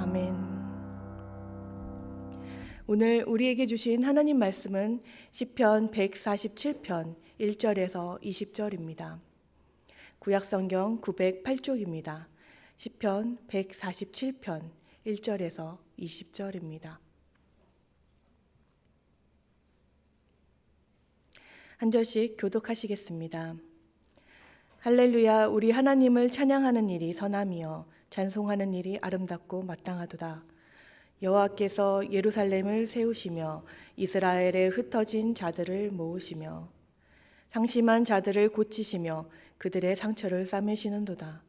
아멘. 오늘 우리에게 주신 하나님 말씀은 시편 147편 1절에서 20절입니다. 구약성경 908쪽입니다. 시편 147편 1절에서 20절입니다. 한 절씩 교독하시겠습니다. 할렐루야, 우리 하나님을 찬양하는 일이 선함이여 찬송하는 일이 아름답고 마땅하도다. 여호와께서 예루살렘을 세우시며 이스라엘에 흩어진 자들을 모으시며 상심한 자들을 고치시며 그들의 상처를 싸매시는도다.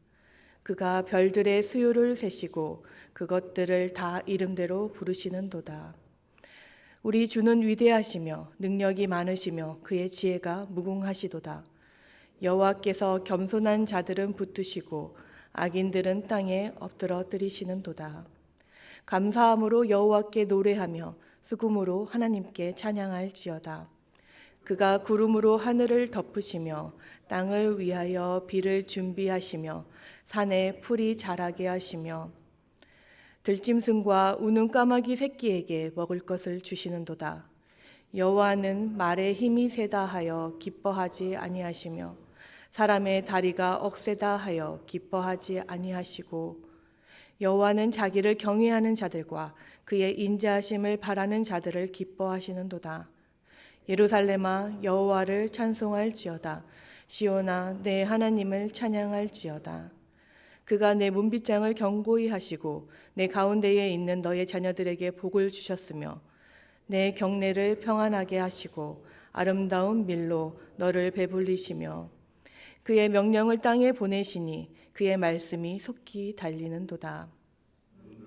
그가 별들의 수요를 세시고 그것들을 다 이름대로 부르시는도다. 우리 주는 위대하시며 능력이 많으시며 그의 지혜가 무궁하시도다. 여호와께서 겸손한 자들은 붙드시고 악인들은 땅에 엎드러뜨리시는도다. 감사함으로 여호와께 노래하며 수금으로 하나님께 찬양할지어다. 그가 구름으로 하늘을 덮으시며 땅을 위하여 비를 준비하시며 산에 풀이 자라게 하시며 들짐승과 우는 까마귀 새끼에게 먹을 것을 주시는도다. 여호와는 말에 힘이 세다 하여 기뻐하지 아니하시며 사람의 다리가 억세다 하여 기뻐하지 아니하시고 여호와는 자기를 경외하는 자들과 그의 인자하심을 바라는 자들을 기뻐하시는도다. 예루살렘아 여호와를 찬송할지어다. 시온아 내 하나님을 찬양할지어다. 그가 내 문빗장을 견고히 하시고 내 가운데에 있는 너의 자녀들에게 복을 주셨으며 내 경내를 평안하게 하시고 아름다운 밀로 너를 배불리시며 그의 명령을 땅에 보내시니 그의 말씀이 속히 달리는도다.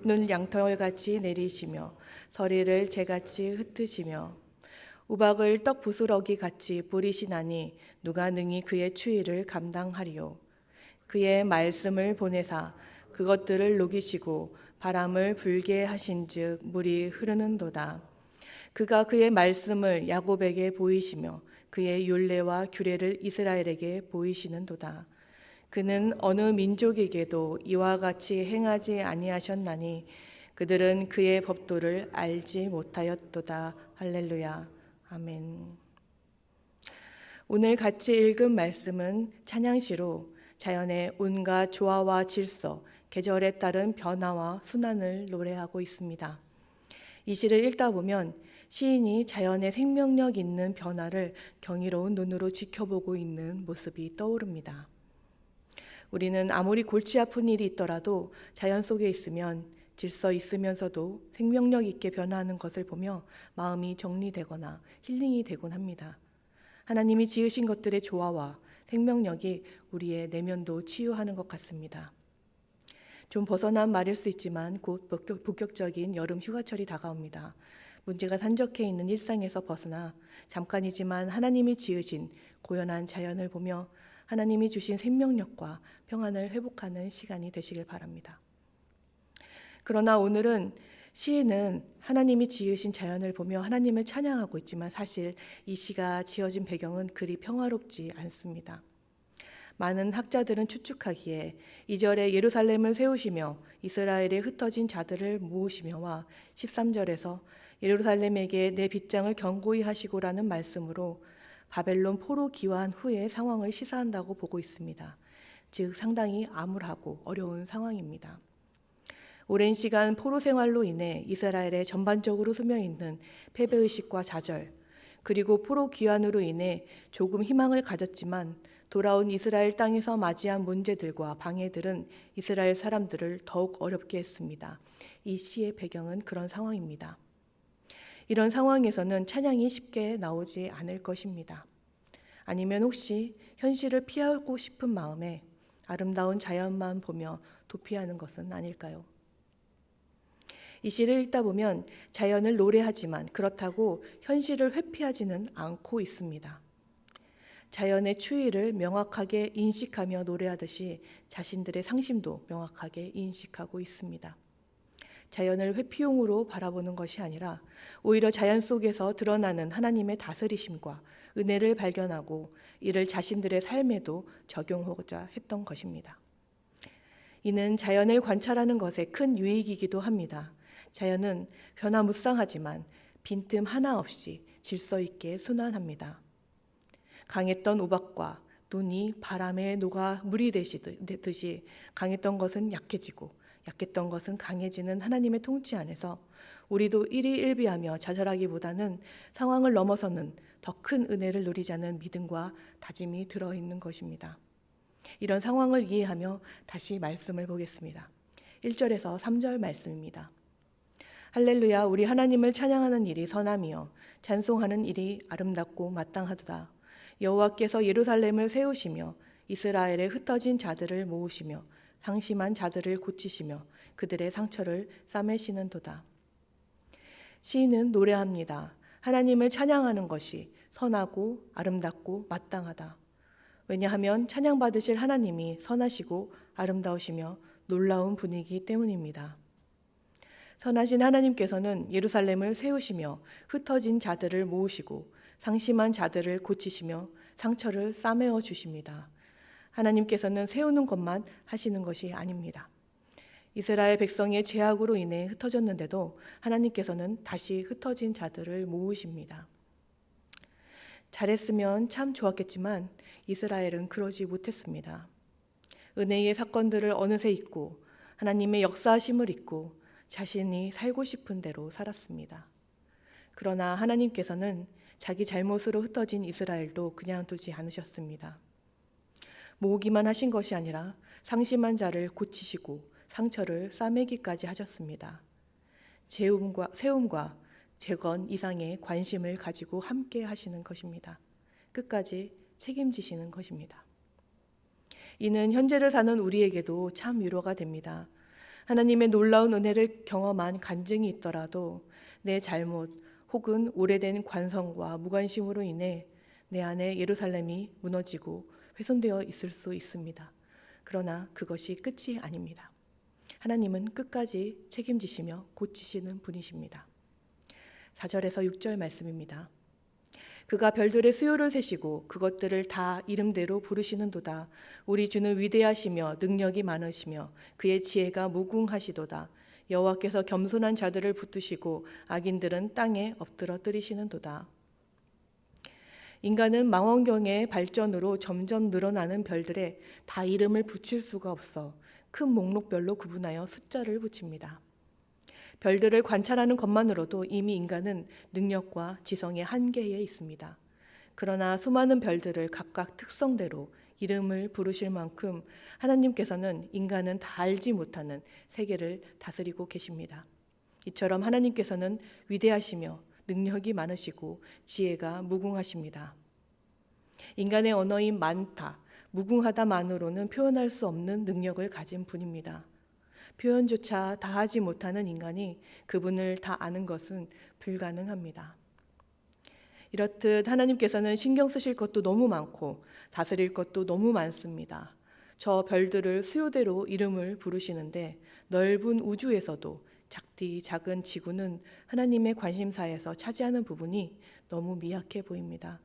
눈 양털같이 내리시며 서리를 재같이 흩으시며 우박을 떡 부스러기 같이 뿌리시나니 누가 능히 그의 추위를 감당하리요. 그의 말씀을 보내사 그것들을 녹이시고 바람을 불게 하신즉 물이 흐르는도다. 그가 그의 말씀을 야곱에게 보이시며 그의 율례와 규례를 이스라엘에게 보이시는도다. 그는 어느 민족에게도 이와 같이 행하지 아니하셨나니 그들은 그의 법도를 알지 못하였도다. 할렐루야. 아멘. 오늘 같이 읽은 말씀은 찬양시로 자연의 온갖 조화와 질서, 계절에 따른 변화와 순환을 노래하고 있습니다. 이 시를 읽다 보면 시인이 자연의 생명력 있는 변화를 경이로운 눈으로 지켜보고 있는 모습이 떠오릅니다. 우리는 아무리 골치 아픈 일이 있더라도 자연 속에 있으면 질서 있으면서도 생명력 있게 변화하는 것을 보며 마음이 정리되거나 힐링이 되곤 합니다. 하나님이 지으신 것들의 조화와 생명력이 우리의 내면도 치유하는 것 같습니다. 좀 벗어난 말일 수 있지만 곧 본격적인 여름 휴가철이 다가옵니다. 문제가 산적해 있는 일상에서 벗어나 잠깐이지만 하나님이 지으신 고연한 자연을 보며 하나님이 주신 생명력과 평안을 회복하는 시간이 되시길 바랍니다. 그러나 오늘은 시인은 하나님이 지으신 자연을 보며 하나님을 찬양하고 있지만 사실 이 시가 지어진 배경은 그리 평화롭지 않습니다. 많은 학자들은 추측하기에 2절에 예루살렘을 세우시며 이스라엘에 흩어진 자들을 모으시며와 13절에서 예루살렘에게 내 빗장을 견고히 하시고라는 말씀으로 바벨론 포로 귀환 후의 상황을 시사한다고 보고 있습니다. 즉 상당히 암울하고 어려운 상황입니다. 오랜 시간 포로 생활로 인해 이스라엘에 전반적으로 스며있는 패배의식과 좌절, 그리고 포로 귀환으로 인해 조금 희망을 가졌지만 돌아온 이스라엘 땅에서 맞이한 문제들과 방해들은 이스라엘 사람들을 더욱 어렵게 했습니다. 이 시의 배경은 그런 상황입니다. 이런 상황에서는 찬양이 쉽게 나오지 않을 것입니다. 아니면 혹시 현실을 피하고 싶은 마음에 아름다운 자연만 보며 도피하는 것은 아닐까요? 이 시를 읽다 보면 자연을 노래하지만 그렇다고 현실을 회피하지는 않고 있습니다. 자연의 추이를 명확하게 인식하며 노래하듯이 자신들의 상심도 명확하게 인식하고 있습니다. 자연을 회피용으로 바라보는 것이 아니라 오히려 자연 속에서 드러나는 하나님의 다스리심과 은혜를 발견하고 이를 자신들의 삶에도 적용하고자 했던 것입니다. 이는 자연을 관찰하는 것에 큰 유익이기도 합니다. 자연은 변화무쌍하지만 빈틈 하나 없이 질서 있게 순환합니다. 강했던 우박과 눈이 바람에 녹아 물이 되듯이 강했던 것은 약해지고 약했던 것은 강해지는 하나님의 통치 안에서 우리도 일희일비하며 좌절하기보다는 상황을 넘어서는 더 큰 은혜를 누리자는 믿음과 다짐이 들어있는 것입니다. 이런 상황을 이해하며 다시 말씀을 보겠습니다. 1절에서 3절 말씀입니다. 할렐루야, 우리 하나님을 찬양하는 일이 선함이요 찬송하는 일이 아름답고 마땅하도다. 여호와께서 예루살렘을 세우시며 이스라엘에 흩어진 자들을 모으시며 상심한 자들을 고치시며 그들의 상처를 싸매시는도다. 시인은 노래합니다. 하나님을 찬양하는 것이 선하고 아름답고 마땅하다. 왜냐하면 찬양받으실 하나님이 선하시고 아름다우시며 놀라운 분이기 때문입니다. 선하신 하나님께서는 예루살렘을 세우시며 흩어진 자들을 모으시고 상심한 자들을 고치시며 상처를 싸매어 주십니다. 하나님께서는 세우는 것만 하시는 것이 아닙니다. 이스라엘 백성의 죄악으로 인해 흩어졌는데도 하나님께서는 다시 흩어진 자들을 모으십니다. 잘했으면 참 좋았겠지만 이스라엘은 그러지 못했습니다. 은혜의 사건들을 어느새 잊고 하나님의 역사하심을 잊고 자신이 살고 싶은 대로 살았습니다. 그러나 하나님께서는 자기 잘못으로 흩어진 이스라엘도 그냥 두지 않으셨습니다. 모으기만 하신 것이 아니라 상심한 자를 고치시고 상처를 싸매기까지 하셨습니다. 세움과 재건 이상의 관심을 가지고 함께 하시는 것입니다. 끝까지 책임지시는 것입니다. 이는 현재를 사는 우리에게도 참 위로가 됩니다. 하나님의 놀라운 은혜를 경험한 간증이 있더라도 내 잘못 혹은 오래된 관성과 무관심으로 인해 내 안에 예루살렘이 무너지고 훼손되어 있을 수 있습니다. 그러나 그것이 끝이 아닙니다. 하나님은 끝까지 책임지시며 고치시는 분이십니다. 4절에서 6절 말씀입니다. 그가 별들의 수요를 세시고 그것들을 다 이름대로 부르시는도다. 우리 주는 위대하시며 능력이 많으시며 그의 지혜가 무궁하시도다. 여호와께서 겸손한 자들을 붙드시고 악인들은 땅에 엎드러뜨리시는도다. 인간은 망원경의 발전으로 점점 늘어나는 별들에 다 이름을 붙일 수가 없어 큰 목록별로 구분하여 숫자를 붙입니다. 별들을 관찰하는 것만으로도 이미 인간은 능력과 지성의 한계에 있습니다. 그러나 수많은 별들을 각각 특성대로 이름을 부르실 만큼 하나님께서는 인간은 다 알지 못하는 세계를 다스리고 계십니다. 이처럼 하나님께서는 위대하시며 능력이 많으시고 지혜가 무궁하십니다. 인간의 언어인 많다, 무궁하다만으로는 표현할 수 없는 능력을 가진 분입니다. 표현조차 다 하지 못하는 인간이 그분을 다 아는 것은 불가능합니다. 이렇듯 하나님께서는 신경 쓰실 것도 너무 많고 다스릴 것도 너무 많습니다. 저 별들을 수요대로 이름을 부르시는데 넓은 우주에서도 작디 작은 지구는 하나님의 관심사에서 차지하는 부분이 너무 미약해 보입니다.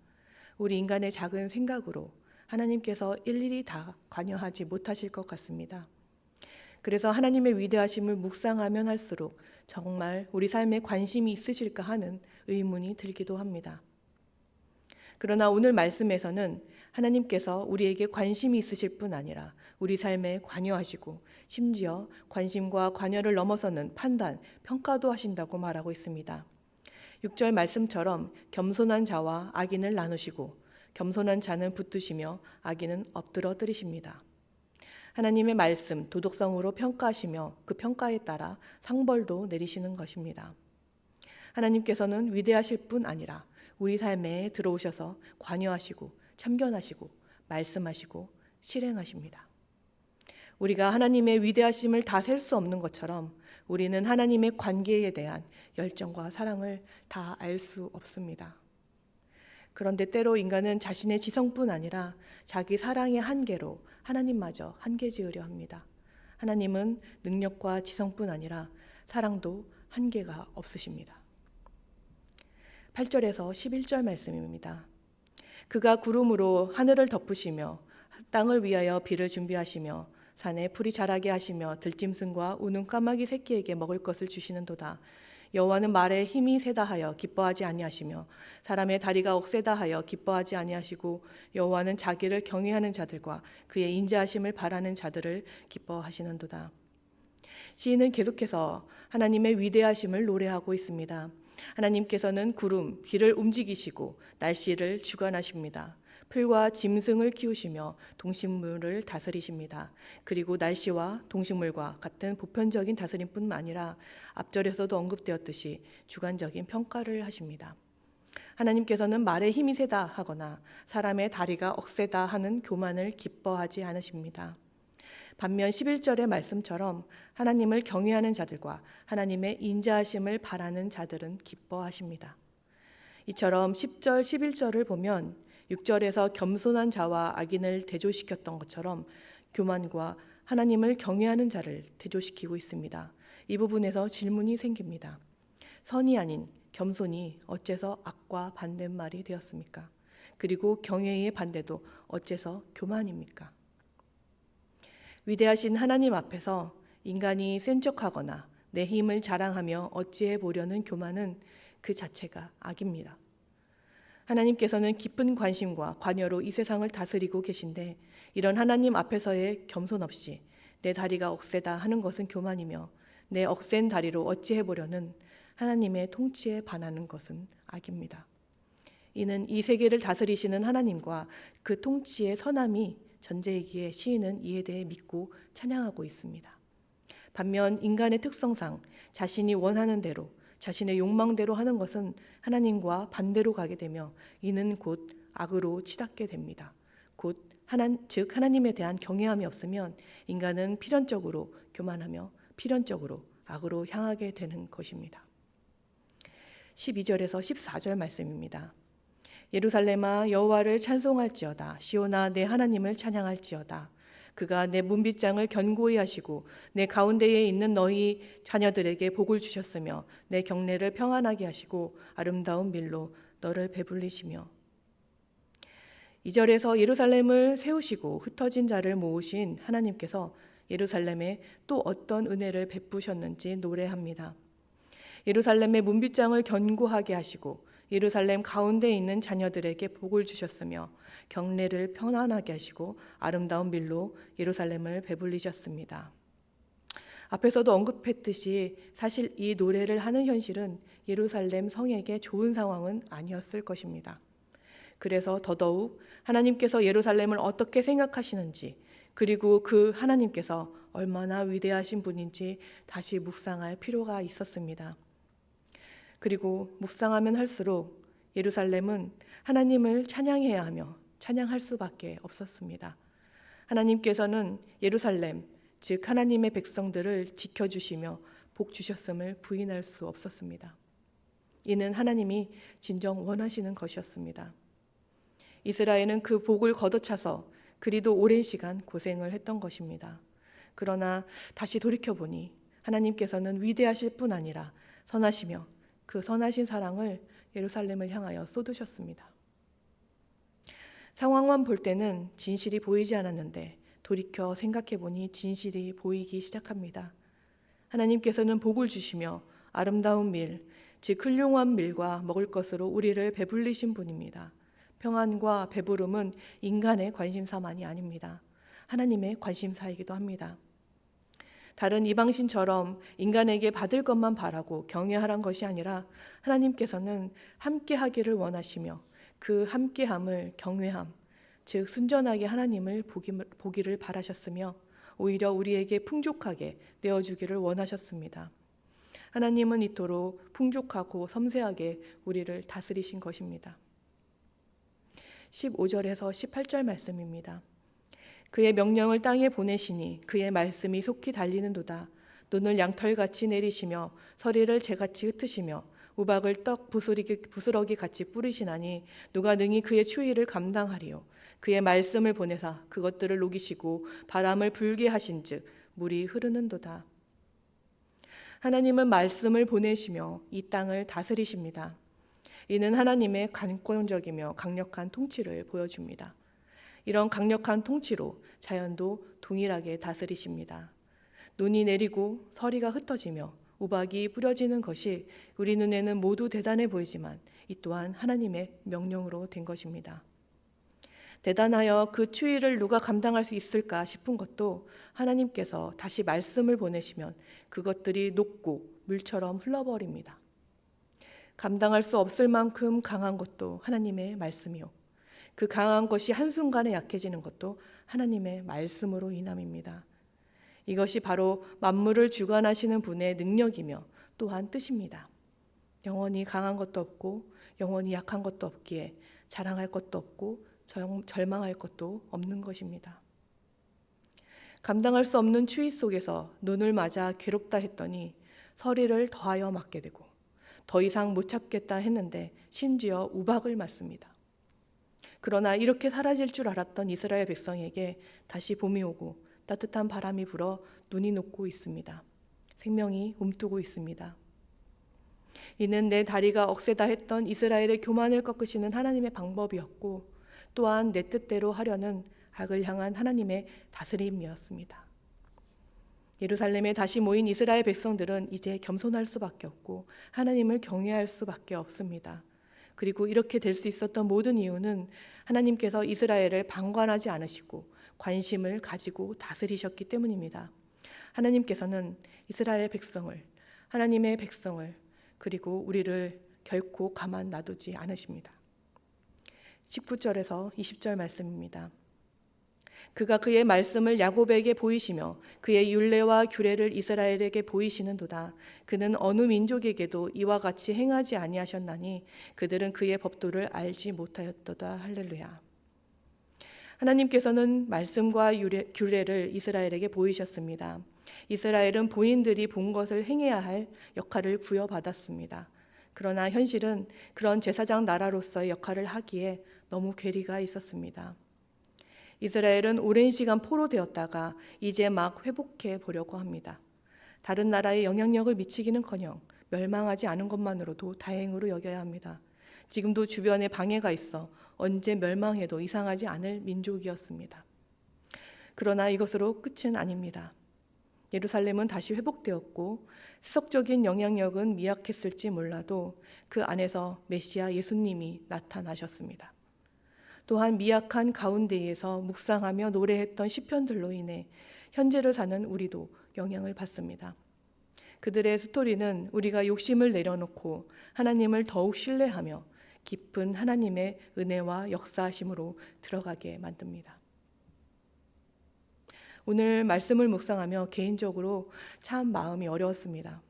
우리 인간의 작은 생각으로 하나님께서 일일이 다 관여하지 못하실 것 같습니다. 그래서 하나님의 위대하심을 묵상하면 할수록 정말 우리 삶에 관심이 있으실까 하는 의문이 들기도 합니다. 그러나 오늘 말씀에서는 하나님께서 우리에게 관심이 있으실 뿐 아니라 우리 삶에 관여하시고 심지어 관심과 관여를 넘어서는 판단, 평가도 하신다고 말하고 있습니다. 6절 말씀처럼 겸손한 자와 악인을 나누시고 겸손한 자는 붙드시며 악인은 엎드러뜨리십니다. 하나님의 말씀, 도덕성으로 평가하시며 그 평가에 따라 상벌도 내리시는 것입니다. 하나님께서는 위대하실 뿐 아니라 우리 삶에 들어오셔서 관여하시고 참견하시고 말씀하시고 실행하십니다. 우리가 하나님의 위대하심을 다 셀 수 없는 것처럼 우리는 하나님의 관계에 대한 열정과 사랑을 다 알 수 없습니다. 그런데 때로 인간은 자신의 지성뿐 아니라 자기 사랑의 한계로 하나님마저 한계 지으려 합니다. 하나님은 능력과 지성뿐 아니라 사랑도 한계가 없으십니다. 8절에서 11절 말씀입니다. 그가 구름으로 하늘을 덮으시며 땅을 위하여 비를 준비하시며 산에 풀이 자라게 하시며 들짐승과 우는 까마귀 새끼에게 먹을 것을 주시는도다. 여호와는 말에 힘이 세다 하여 기뻐하지 아니하시며 사람의 다리가 억세다 하여 기뻐하지 아니하시고 여호와는 자기를 경외하는 자들과 그의 인자하심을 바라는 자들을 기뻐하시는도다. 시인은 계속해서 하나님의 위대하심을 노래하고 있습니다. 하나님께서는 구름, 비를 움직이시고 날씨를 주관하십니다. 풀과 짐승을 키우시며 동식물을 다스리십니다. 그리고 날씨와 동식물과 같은 보편적인 다스림뿐만 아니라 앞절에서도 언급되었듯이 주관적인 평가를 하십니다. 하나님께서는 말에 힘이 세다 하거나 사람의 다리가 억세다 하는 교만을 기뻐하지 않으십니다. 반면 11절의 말씀처럼 하나님을 경외하는 자들과 하나님의 인자하심을 바라는 자들은 기뻐하십니다. 이처럼 10절, 11절을 보면 6절에서 겸손한 자와 악인을 대조시켰던 것처럼 교만과 하나님을 경외하는 자를 대조시키고 있습니다. 이 부분에서 질문이 생깁니다. 선이 아닌 겸손이 어째서 악과 반대말이 되었습니까? 그리고 경외의 반대도 어째서 교만입니까? 위대하신 하나님 앞에서 인간이 센 척하거나 내 힘을 자랑하며 어찌해 보려는 교만은 그 자체가 악입니다. 하나님께서는 깊은 관심과 관여로 이 세상을 다스리고 계신데 이런 하나님 앞에서의 겸손 없이 내 다리가 억세다 하는 것은 교만이며 내 억센 다리로 어찌해 보려는 하나님의 통치에 반하는 것은 악입니다. 이는 이 세계를 다스리시는 하나님과 그 통치의 선함이 전제이기에 시인은 이에 대해 믿고 찬양하고 있습니다. 반면 인간의 특성상 자신이 원하는 대로 자신의 욕망대로 하는 것은 하나님과 반대로 가게 되며 이는 곧 악으로 치닫게 됩니다. 즉 하나님에 대한 경외함이 없으면 인간은 필연적으로 교만하며 필연적으로 악으로 향하게 되는 것입니다. 12절에서 14절 말씀입니다. 예루살렘아 여호와를 찬송할지어다. 시온아 내 하나님을 찬양할지어다. 그가 내 문빗장을 견고히 하시고 내 가운데에 있는 너희 자녀들에게 복을 주셨으며 내 경내를 평안하게 하시고 아름다운 밀로 너를 배불리시며 2절에서 예루살렘을 세우시고 흩어진 자를 모으신 하나님께서 예루살렘에 또 어떤 은혜를 베푸셨는지 노래합니다. 예루살렘의 문빗장을 견고하게 하시고 예루살렘 가운데 있는 자녀들에게 복을 주셨으며 경내를 편안하게 하시고 아름다운 밀로 예루살렘을 배불리셨습니다. 앞에서도 언급했듯이 사실 이 노래를 하는 현실은 예루살렘 성에게 좋은 상황은 아니었을 것입니다. 그래서 더더욱 하나님께서 예루살렘을 어떻게 생각하시는지 그리고 그 하나님께서 얼마나 위대하신 분인지 다시 묵상할 필요가 있었습니다. 그리고 묵상하면 할수록 예루살렘은 하나님을 찬양해야 하며 찬양할 수밖에 없었습니다. 하나님께서는 예루살렘, 즉 하나님의 백성들을 지켜주시며 복 주셨음을 부인할 수 없었습니다. 이는 하나님이 진정 원하시는 것이었습니다. 이스라엘은 그 복을 걷어차서 그리도 오랜 시간 고생을 했던 것입니다. 그러나 다시 돌이켜보니 하나님께서는 위대하실 뿐 아니라 선하시며 그 선하신 사랑을 예루살렘을 향하여 쏟으셨습니다. 상황만 볼 때는 진실이 보이지 않았는데 돌이켜 생각해보니 진실이 보이기 시작합니다. 하나님께서는 복을 주시며 아름다운 밀, 즉 훌륭한 밀과 먹을 것으로 우리를 배불리신 분입니다. 평안과 배부름은 인간의 관심사만이 아닙니다. 하나님의 관심사이기도 합니다. 다른 이방신처럼 인간에게 받을 것만 바라고 경외하란 것이 아니라 하나님께서는 함께하기를 원하시며 그 함께함을 경외함, 즉 순전하게 하나님을 보기를 바라셨으며 오히려 우리에게 풍족하게 내어주기를 원하셨습니다. 하나님은 이토록 풍족하고 섬세하게 우리를 다스리신 것입니다. 15절에서 18절 말씀입니다. 그의 명령을 땅에 보내시니 그의 말씀이 속히 달리는도다. 눈을 양털같이 내리시며 서리를 재같이 흩으시며 우박을 떡 부스러기 같이 뿌리시나니 누가 능히 그의 추위를 감당하리요. 그의 말씀을 보내사 그것들을 녹이시고 바람을 불게 하신즉 물이 흐르는도다. 하나님은 말씀을 보내시며 이 땅을 다스리십니다. 이는 하나님의 관권적이며 강력한 통치를 보여줍니다. 이런 강력한 통치로 자연도 동일하게 다스리십니다. 눈이 내리고 서리가 흩어지며 우박이 뿌려지는 것이 우리 눈에는 모두 대단해 보이지만 이 또한 하나님의 명령으로 된 것입니다. 대단하여 그 추위를 누가 감당할 수 있을까 싶은 것도 하나님께서 다시 말씀을 보내시면 그것들이 녹고 물처럼 흘러버립니다. 감당할 수 없을 만큼 강한 것도 하나님의 말씀이요. 그 강한 것이 한순간에 약해지는 것도 하나님의 말씀으로 인함입니다. 이것이 바로 만물을 주관하시는 분의 능력이며 또한 뜻입니다. 영원히 강한 것도 없고 영원히 약한 것도 없기에 자랑할 것도 없고 절망할 것도 없는 것입니다. 감당할 수 없는 추위 속에서 눈을 맞아 괴롭다 했더니 서리를 더하여 맞게 되고 더 이상 못 참겠다 했는데 심지어 우박을 맞습니다. 그러나 이렇게 사라질 줄 알았던 이스라엘 백성에게 다시 봄이 오고 따뜻한 바람이 불어 눈이 녹고 있습니다. 생명이 움트고 있습니다. 이는 내 다리가 억세다 했던 이스라엘의 교만을 꺾으시는 하나님의 방법이었고 또한 내 뜻대로 하려는 악을 향한 하나님의 다스림이었습니다. 예루살렘에 다시 모인 이스라엘 백성들은 이제 겸손할 수밖에 없고 하나님을 경외할 수밖에 없습니다. 그리고 이렇게 될 수 있었던 모든 이유는 하나님께서 이스라엘을 방관하지 않으시고 관심을 가지고 다스리셨기 때문입니다. 하나님께서는 이스라엘 백성을, 하나님의 백성을, 그리고 우리를 결코 가만 놔두지 않으십니다. 19절에서 20절 말씀입니다. 그가 그의 말씀을 야곱에게 보이시며 그의 율례와 규례를 이스라엘에게 보이시는도다. 그는 어느 민족에게도 이와 같이 행하지 아니하셨나니 그들은 그의 법도를 알지 못하였도다. 할렐루야. 하나님께서는 말씀과 규례를 이스라엘에게 보이셨습니다. 이스라엘은 본인들이 본 것을 행해야 할 역할을 부여받았습니다. 그러나 현실은 그런 제사장 나라로서의 역할을 하기에 너무 괴리가 있었습니다. 이스라엘은 오랜 시간 포로되었다가 이제 막 회복해 보려고 합니다. 다른 나라에 영향력을 미치기는커녕 멸망하지 않은 것만으로도 다행으로 여겨야 합니다. 지금도 주변에 방해가 있어 언제 멸망해도 이상하지 않을 민족이었습니다. 그러나 이것으로 끝은 아닙니다. 예루살렘은 다시 회복되었고 세속적인 영향력은 미약했을지 몰라도 그 안에서 메시아 예수님이 나타나셨습니다. 또한 미약한 가운데에서 묵상하며 노래했던 시편들로 인해 현재를 사는 우리도 영향을 받습니다. 그들의 스토리는 우리가 욕심을 내려놓고 하나님을 더욱 신뢰하며 깊은 하나님의 은혜와 역사하심으로 들어가게 만듭니다. 오늘 말씀을 묵상하며 개인적으로 참 마음이 어려웠습니다.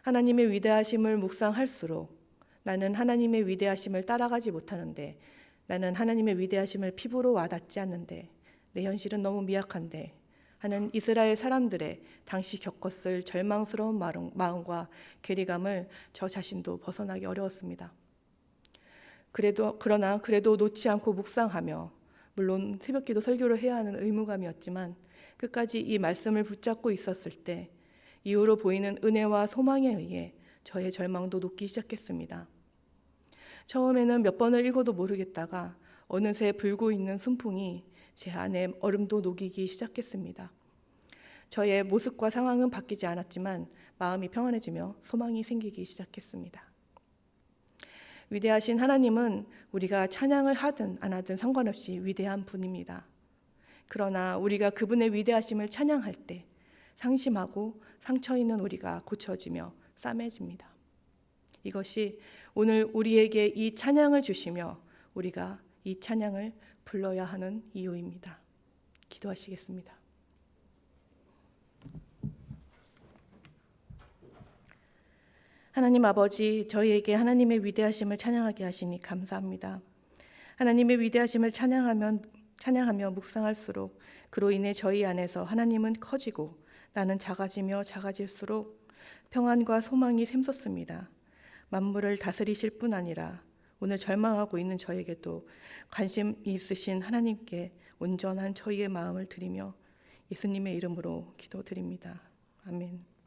하나님의 위대하심을 묵상할수록 나는 하나님의 위대하심을 따라가지 못하는데, 나는 하나님의 위대하심을 피부로 와닿지 않는데, 내 현실은 너무 미약한데 하는 이스라엘 사람들의 당시 겪었을 절망스러운 마음과 괴리감을 저 자신도 벗어나기 어려웠습니다. 그러나 그래도 놓지 않고 묵상하며, 물론 새벽기도 설교를 해야 하는 의무감이었지만 끝까지 이 말씀을 붙잡고 있었을 때 이후로 보이는 은혜와 소망에 의해 저의 절망도 녹기 시작했습니다. 처음에는 몇 번을 읽어도 모르겠다가 어느새 불고 있는 순풍이 제 안에 얼음도 녹이기 시작했습니다. 저의 모습과 상황은 바뀌지 않았지만 마음이 평안해지며 소망이 생기기 시작했습니다. 위대하신 하나님은 우리가 찬양을 하든 안 하든 상관없이 위대한 분입니다. 그러나 우리가 그분의 위대하심을 찬양할 때 상심하고 상처 있는 우리가 고쳐지며 싸매집니다. 이것이 오늘 우리에게 이 찬양을 주시며 우리가 이 찬양을 불러야 하는 이유입니다. 기도하시겠습니다. 하나님 아버지, 저희에게 하나님의 위대하심을 찬양하게 하시니 감사합니다. 하나님의 위대하심을 찬양하며 묵상할수록 그로 인해 저희 안에서 하나님은 커지고 나는 작아지며 작아질수록 평안과 소망이 샘솟습니다. 만물을 다스리실 뿐 아니라 오늘 절망하고 있는 저에게도 관심이 있으신 하나님께 온전한 저희의 마음을 드리며 예수님의 이름으로 기도드립니다. 아멘.